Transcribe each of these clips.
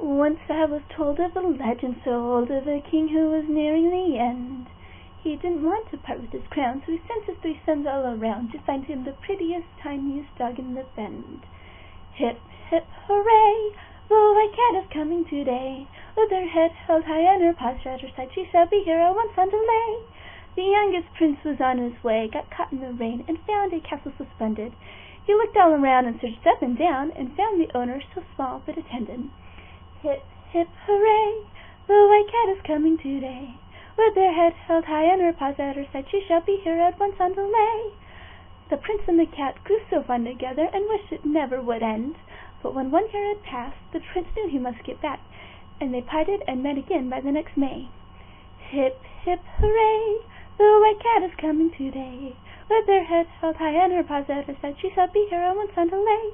Once I was told of a legend so old of a king who was nearing the end. He didn't want to part with his crown, so he sent his 3 sons all around to find him the prettiest, tiniest dog in the bend. Hip, hip, hooray! The white cat is coming today. With her head held high and her paws at her side, she shall be here at once Ondelay. The youngest prince was on his way, got caught in the rain, and found a castle so splendid. He looked all around and searched up and down, and found the owner so small but attended. Hip, hip, hooray! The white cat is coming today. With her head held high and her paws at her side, she shall be here at once Ondelay. The prince and the cat grew so fond together, and wished it never would end. But when 1 year had passed, the prince knew he must get back, and they parted and met again by the next May. Hip, hip, hooray! The white cat is coming today. With her head held high and her paws at her side, she shall be here at once Ondelay.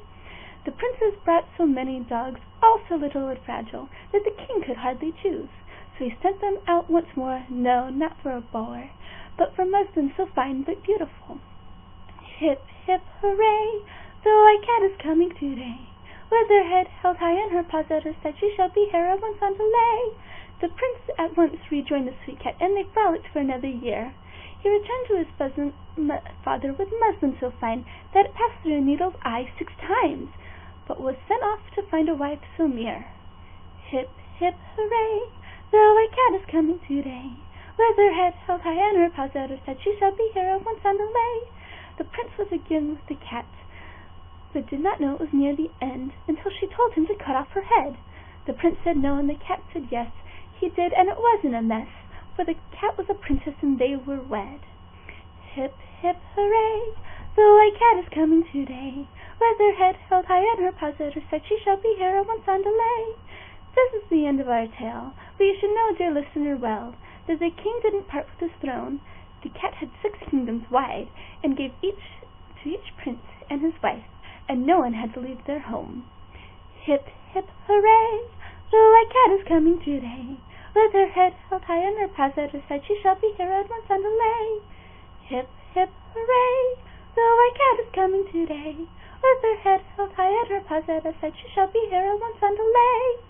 The princess brought so many dogs, all so little and fragile, that the king could hardly choose. So he sent them out once more, no, not for a bower, but for muslin so fine but beautiful. Hip, hip, hooray! The white cat is coming today. With her head held high and her paws at her side, she shall be here at once Ondelay. The prince at once rejoined the sweet cat, and they frolicked for another year. He returned to his father with muslin so fine that it passed through a needle's eye 6 times, but was sent off to find a wife so mere. Hip, hip, hooray! The white cat is coming today. With her head held high and her paws at her side, she shall be here at once Ondelay. The prince was again with the cat, but did not know it was near the end until she told him to cut off her head. The prince said no, and the cat said yes. He did, and it wasn't a mess, for the cat was a princess and they were wed. Hip, hip, hooray! The white cat is coming today. With her head held high and her paws at her side, she shall be here at once Ondelay. This is the end of our tale, but you should know, dear listener, well, that the king didn't part with his throne. The cat had 6 kingdoms wide, and gave each to each prince and his wife, and no one had to leave their home. Hip, hip, hooray! The white cat is coming today. With her head held high and her paws at her side, she shall be here at once Ondelay. Hip, hip, hooray! The white cat is coming today. With her head held high and her paws at her side, she shall be here at once Ondelay.